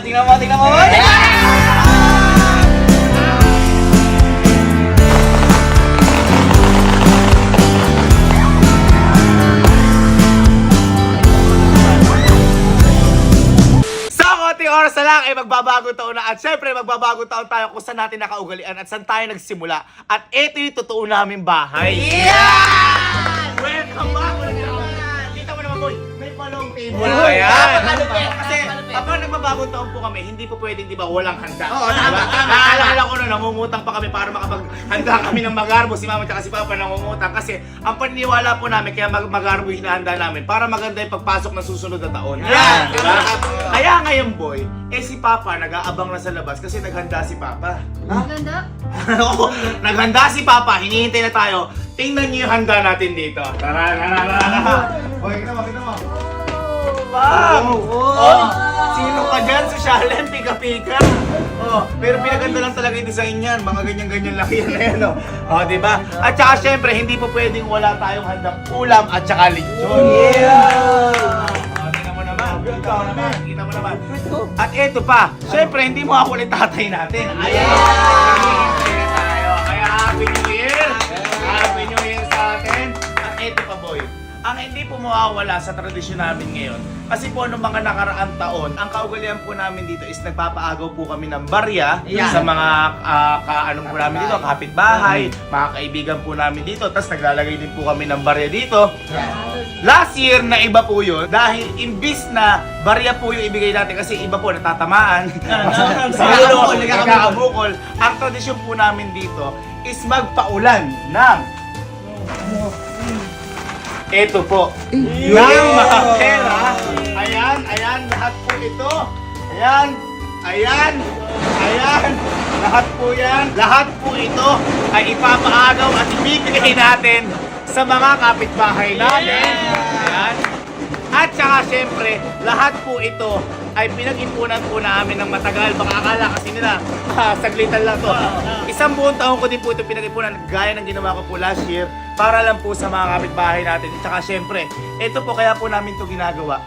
Tingnan mo, tingnan mo. Konting oras na lang ay magbabagong taon na at syempre magbabagong taon tayo kung saan natin nakaugalian at saan tayo nagsimula. At ito yung totoo naming bahay. Yeah! Welcome back! Kita mo naman boy, may palong table. Ayan! Kasi kapag nagbabagong taon po kami, hindi po pwedeng di ba walang handa. Oo, naalala ko na nangungutang pa kami para makapaghanda kami ng magarbo. Si mama at si papa nangungutang kasi ang paniniwala po namin kaya magarbo yung hinahanda namin para maganda yung pagpasok ng susunod na taon. Yan! Diba? Kaya ngayon boy, si Papa nag-aabang na sa labas kasi naghanda si Papa. Naghanda? Oo, naghanda si Papa, hinihintay na tayo. Tingnan niyo yung handa natin dito. Tara. Boy, kita mo. Wow! Oh, sino ka dyan? Sosyalen, pika-pika. Oh, pero pinaganda lang talaga yung design niyan. Mga ganyan-ganyan lang yan na yan, oh. Oh, diba? At saka syempre, hindi po pwedeng wala tayong handang ulam at saka lechon. Yeah! Kita mo naman. At eto pa, syempre hindi mo ako ulit tatay natin. Ayan! Hinihintay na tayo. Kaya Happy New Year! Happy New Year sa atin. At eto pa boy, ang hindi po mawawala sa tradisyon namin ngayon, kasi po noong mga nakaraang taon, ang kaugalian po namin dito is nagpapaagaw po kami ng barya sa mga kaanong po namin dito, kapitbahay, mga kaibigan po namin dito, tapos naglalagay din po kami ng barya dito. Last year na iba po yun, dahil imbis na barya po yung ibigay natin kasi iba po natatamaan, nagkakabukol, ang tradisyon po namin dito is magpaulan ng ito po, ng mga pera. Ayan, lahat po ito. Ayan, lahat po yan. Lahat po ito ay ipapaagaw at ibibigay natin sa mga kapitbahay natin. Ayan. At saka syempre, lahat po ito ay pinag-ipunan po namin ng matagal. Baka akala kasi nila, saglitan lang to. Isang buong taon ko din po ito pinag-ipunan gaya ng ginawa ko po last year para lang po sa mga kapitbahay natin. At saka syempre, ito po kaya po namin ito ginagawa.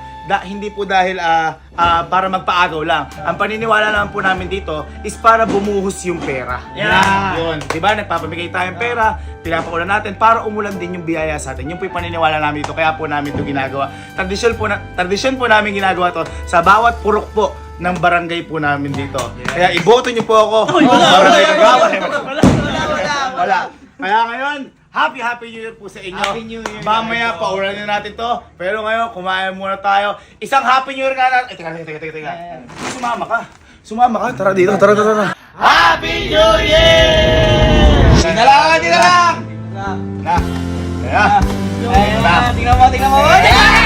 Hindi po dahil para magpaagaw lang. Ang paniniwala naman po namin dito is para bumuhos yung pera. Yun. Diba? Nagpapamigay tayong pera, pinapakulan natin para umulan din yung biyaya sa atin. Yung po yung paniniwala namin dito. Kaya po namin ito ginagawa. Tradisyon po namin ginagawa to sa bawat purok po ng barangay po namin dito. Kaya iboto niyo po ako. Wala. Kaya ngayon, Happy New Year po sa inyo. Happy New Year. Mamaya, paulanin natin to. Pero ngayon, kumain muna tayo. Isang Happy New Year nga natin. Teka. Sumama ka. Tara dito. Tara. Happy New Year! Dito lang! Na. Tingnan mo. Okay.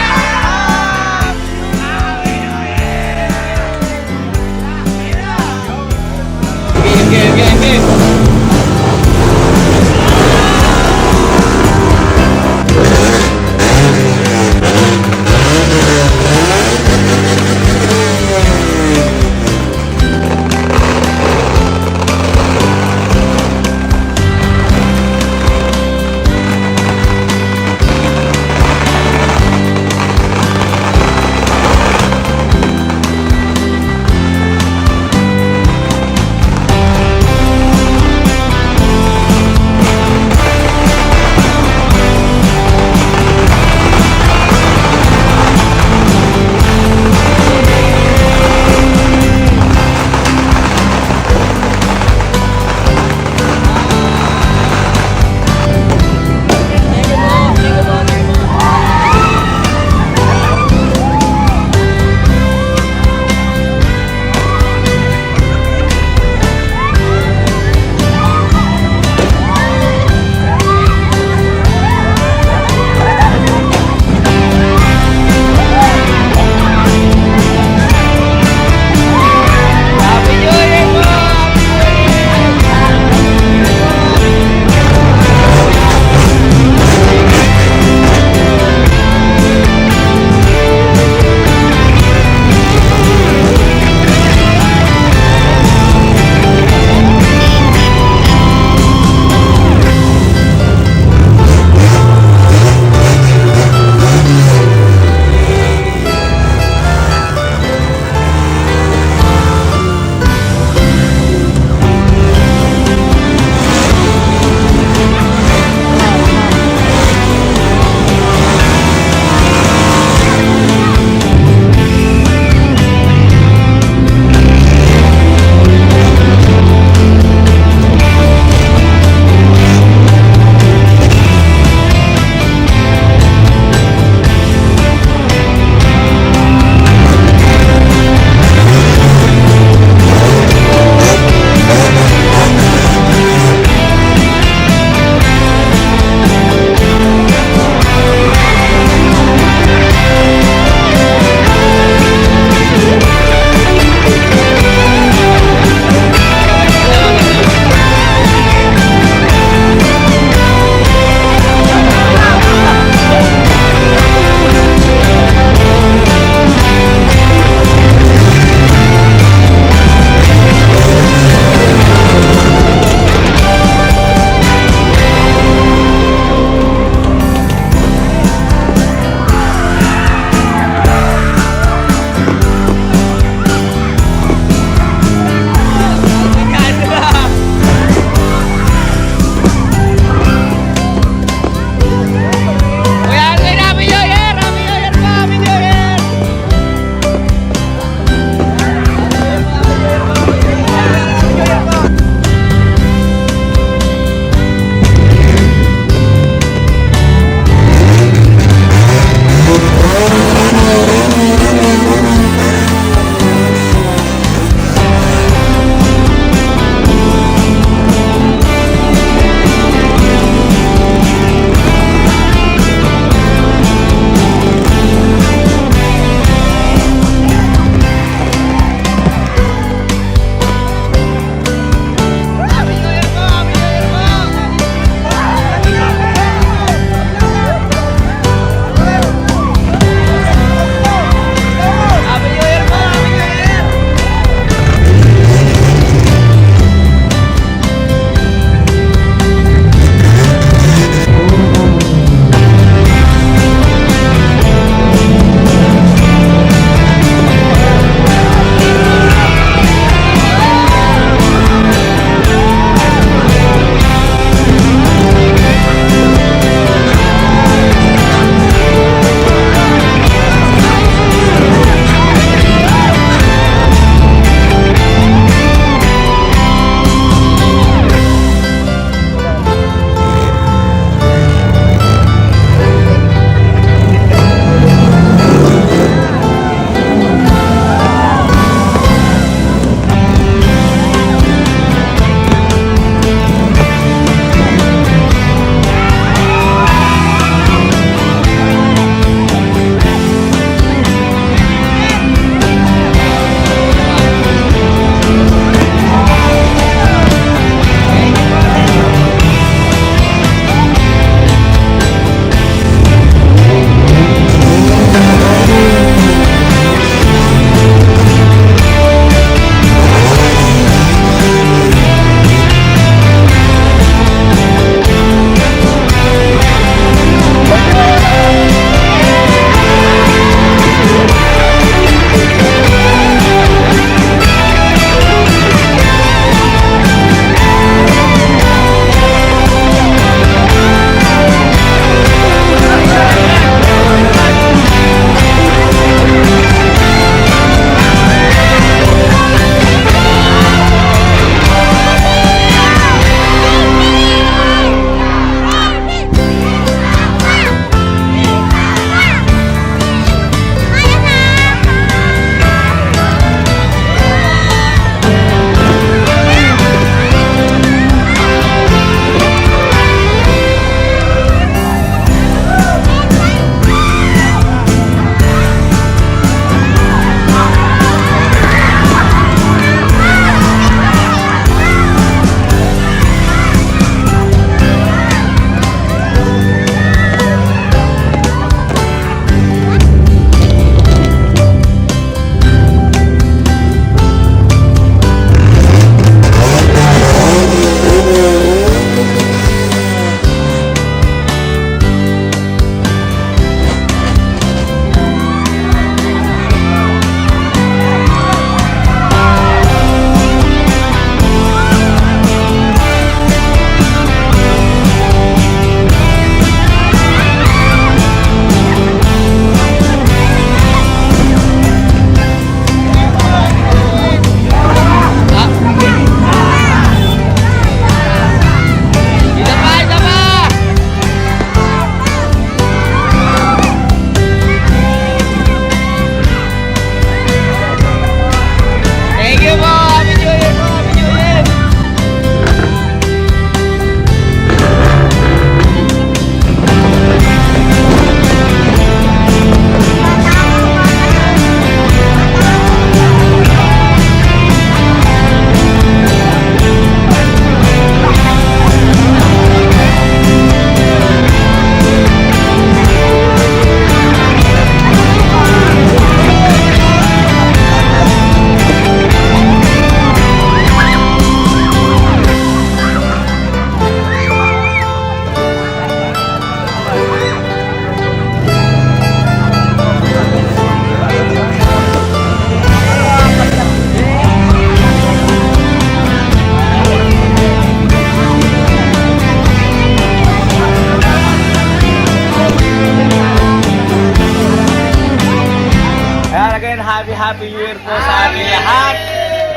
again, Happy New Year po sa ating lahat.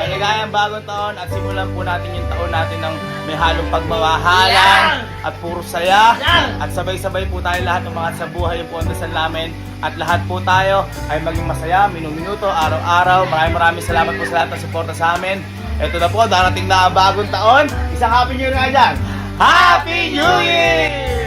Maligayang bagong taon at simulan po natin yung taon natin ng may halong pagmamahalan at puro saya. At sabay-sabay po tayo lahat ng mga sa buhay yung po ang dasal namin. At lahat po tayo ay maging masaya, minuto, araw-araw. Maraming salamat po sa lahat ng suporta sa amin. Ito na po, darating na ang bagong taon. Isang Happy New Year nga dyan. Happy New Year!